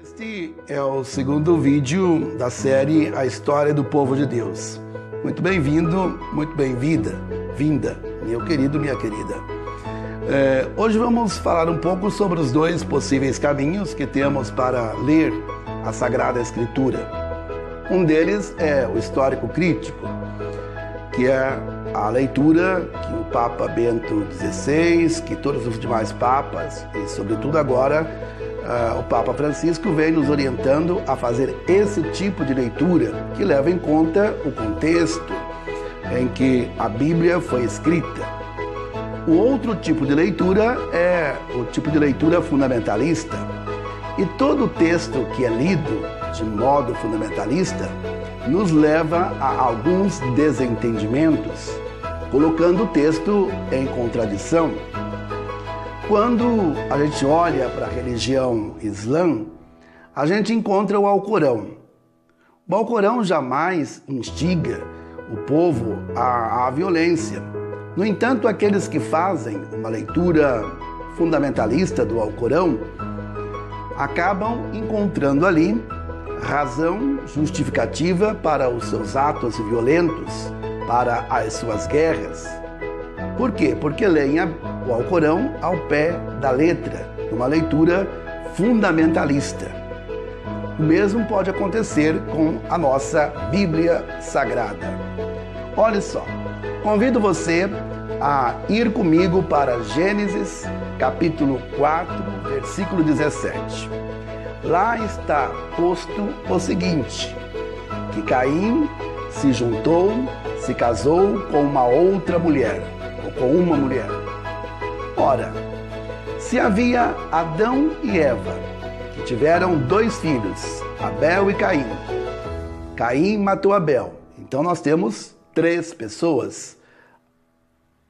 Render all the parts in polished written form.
Este é o segundo vídeo da série A História do Povo de Deus. Muito bem-vindo, muito bem-vinda, meu querido, minha querida. Hoje vamos falar um pouco sobre os dois possíveis caminhos que temos para ler a Sagrada Escritura. Um deles é o histórico crítico, que é a leitura que o Papa Bento XVI, que todos os demais papas, e sobretudo agora o Papa Francisco, vem nos orientando a fazer esse tipo de leitura que leva em conta o contexto em que a Bíblia foi escrita. O outro tipo de leitura é o tipo de leitura fundamentalista. E todo texto que é lido de modo fundamentalista nos leva a alguns desentendimentos, colocando o texto em contradição. Quando a gente olha para a religião islã, a gente encontra o Alcorão. O Alcorão jamais instiga o povo à violência. No entanto, aqueles que fazem uma leitura fundamentalista do Alcorão acabam encontrando ali razão justificativa para os seus atos violentos, para as suas guerras. Por quê? Porque leem o Alcorão ao pé da letra, uma leitura fundamentalista. O mesmo pode acontecer com a nossa Bíblia Sagrada. Olha só, convido você a ir comigo para Gênesis, capítulo 4, versículo 17. Lá está posto o seguinte, que Caim se juntou, se casou com uma outra mulher, ou com uma mulher. Ora, se havia Adão e Eva, que tiveram 2 filhos, Abel e Caim. Caim matou Abel. Então nós temos 3 pessoas.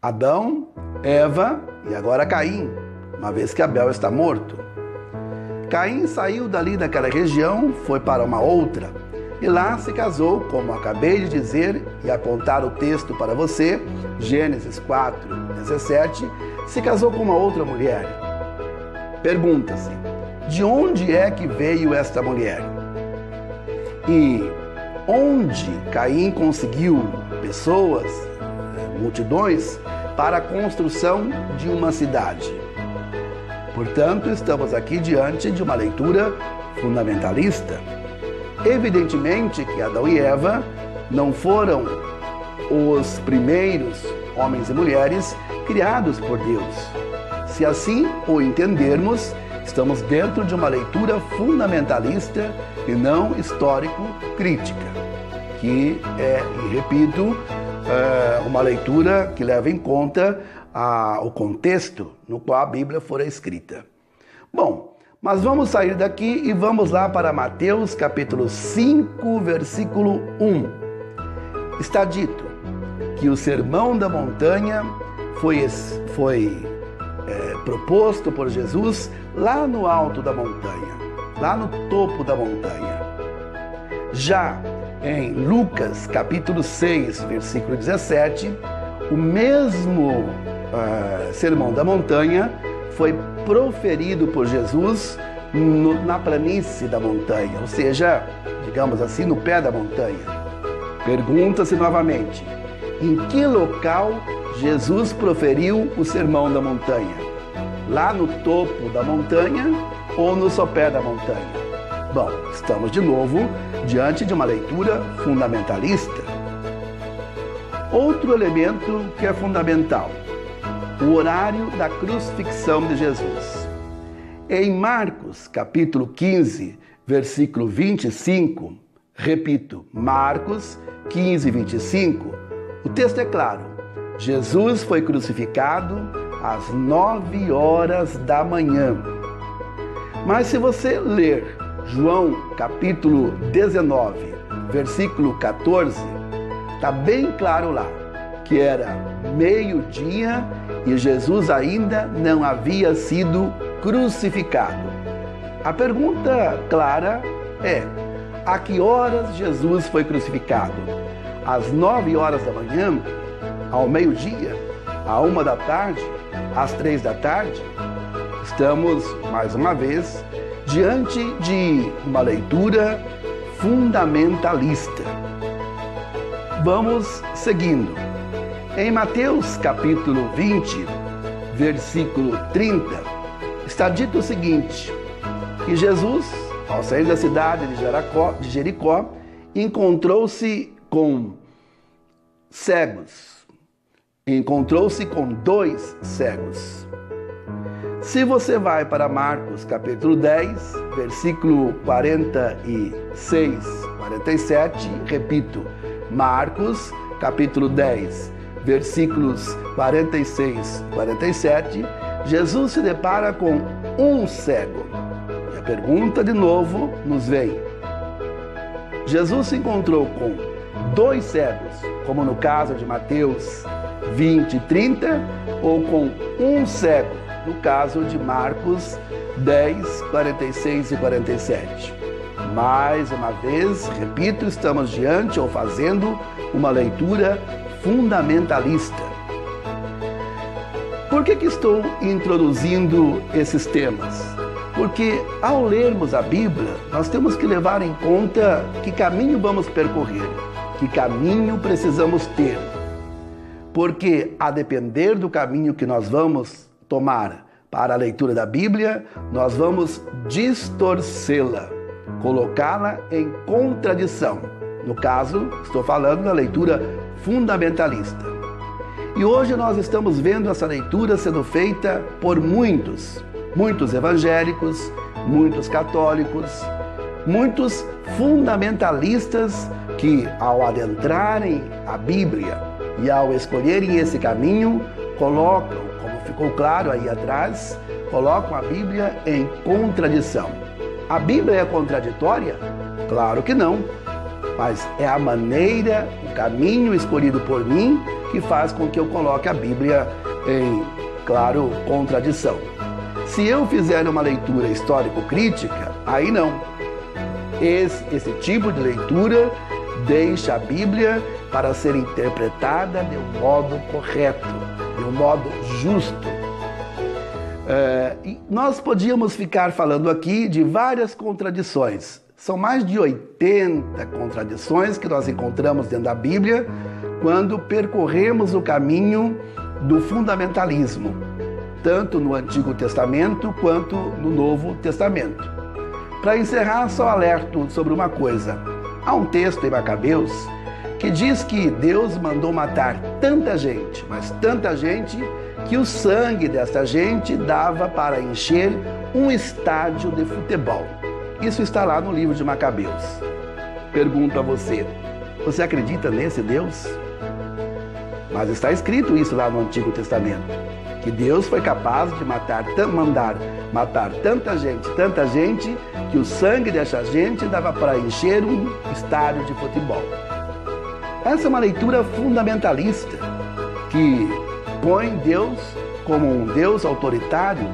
Adão, Eva e agora Caim, uma vez que Abel está morto. Caim saiu dali daquela região, foi para uma outra, e lá se casou, como acabei de dizer e apontar o texto para você, Gênesis 4, 17, se casou com uma outra mulher. Pergunta-se, de onde é que veio esta mulher? E onde Caim conseguiu pessoas, multidões, para a construção de uma cidade? Portanto, estamos aqui diante de uma leitura fundamentalista. Evidentemente que Adão e Eva não foram os primeiros homens e mulheres criados por Deus. Se assim o entendermos, estamos dentro de uma leitura fundamentalista e não histórico-crítica, que é, e repito, uma leitura que leva em conta o contexto no qual a Bíblia fora escrita. Bom, mas vamos sair daqui e vamos lá para Mateus capítulo 5, versículo 1. Está dito que o Sermão da Montanha foi proposto por Jesus lá no alto da montanha, lá no topo da montanha. Já em Lucas capítulo 6, versículo 17, o mesmo Sermão da Montanha foi proferido por Jesus na planície da montanha, ou seja, digamos assim, no pé da montanha. Pergunta-se novamente, em que local Jesus proferiu o Sermão da Montanha? Lá no topo da montanha ou no sopé da montanha? Bom, estamos de novo diante de uma leitura fundamentalista. Outro elemento que é fundamental, o horário da crucifixão de Jesus. Em Marcos, capítulo 15, versículo 25, repito, Marcos 15, 25, o texto é claro. Jesus foi crucificado às 9 horas da manhã. Mas se você ler João, capítulo 19, versículo 14, está bem claro lá que era meio-dia e Jesus ainda não havia sido crucificado. A pergunta clara é, a que horas Jesus foi crucificado? Às 9 horas da manhã? Ao meio-dia? À 1 da tarde? Às 3 da tarde? Estamos, mais uma vez, diante de uma leitura fundamentalista. Vamos seguindo. Em Mateus capítulo 20, versículo 30, está dito o seguinte, que Jesus, ao sair da cidade de Jericó, encontrou-se com cegos. Encontrou-se com 2 cegos. Se você vai para Marcos capítulo 10, versículo 46, 47, repito, Marcos capítulo 10, versículos 46 e 47, Jesus se depara com um cego. E a pergunta de novo nos vem. Jesus se encontrou com 2 cegos, como no caso de Mateus 20 e 30, ou com um cego, no caso de Marcos 10, 46 e 47. Mais uma vez, repito, estamos diante ou fazendo uma leitura fundamentalista. Por que estou introduzindo esses temas? Porque ao lermos a Bíblia, nós temos que levar em conta que caminho vamos percorrer, que caminho precisamos ter. Porque a depender do caminho que nós vamos tomar para a leitura da Bíblia, nós vamos distorcê-la, colocá-la em contradição. No caso, estou falando da leitura fundamentalista. E hoje nós estamos vendo essa leitura sendo feita por muitos evangélicos, muitos católicos, muitos fundamentalistas que, ao adentrarem a Bíblia e ao escolherem esse caminho, colocam, como ficou claro aí atrás, colocam a Bíblia em contradição. A Bíblia é contraditória? Claro que não. Mas é a maneira, o caminho escolhido por mim que faz com que eu coloque a Bíblia em, claro, contradição. Se eu fizer uma leitura histórico-crítica, aí não. Esse tipo de leitura deixa a Bíblia para ser interpretada de um modo correto, de um modo justo. E nós podíamos ficar falando aqui de várias contradições. São mais de 80 contradições que nós encontramos dentro da Bíblia quando percorremos o caminho do fundamentalismo, tanto no Antigo Testamento quanto no Novo Testamento. Para encerrar, só alerto sobre uma coisa. Há um texto em Macabeus que diz que Deus mandou matar tanta gente, mas tanta gente, que o sangue desta gente dava para encher um estádio de futebol. Isso está lá no livro de Macabeus. Pergunto a você, você acredita nesse Deus? Mas está escrito isso lá no Antigo Testamento, que Deus foi capaz de mandar matar tanta gente, que o sangue dessa gente dava para encher um estádio de futebol. Essa é uma leitura fundamentalista, que põe Deus como um Deus autoritário,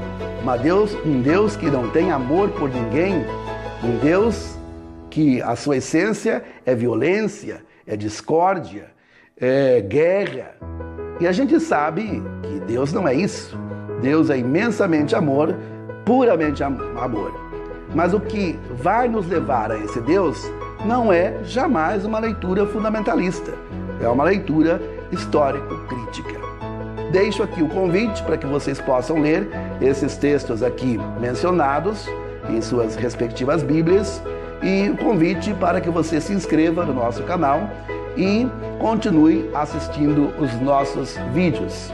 um Deus que não tem amor por ninguém, um Deus que a sua essência é violência, é discórdia, é guerra. E a gente sabe que Deus não é isso. Deus é imensamente amor, puramente amor. Mas o que vai nos levar a esse Deus não é jamais uma leitura fundamentalista. É uma leitura histórico-crítica. Deixo aqui o convite para que vocês possam ler esses textos aqui mencionados em suas respectivas Bíblias, e o convite para que você se inscreva no nosso canal e continue assistindo os nossos vídeos.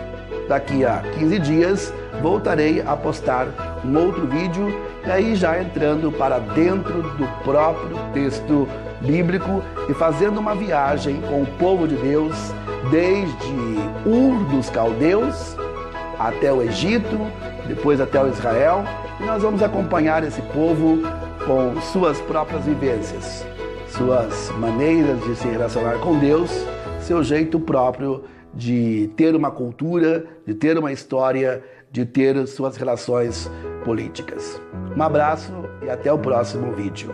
Daqui a 15 dias voltarei a postar um outro vídeo, e aí já entrando para dentro do próprio texto bíblico e fazendo uma viagem com o povo de Deus desde Ur dos Caldeus até o Egito, depois até o Israel, e nós vamos acompanhar esse povo com suas próprias vivências, suas maneiras de se relacionar com Deus, seu jeito próprio de ter uma cultura, de ter uma história, de ter suas relações políticas. Um abraço e até o próximo vídeo.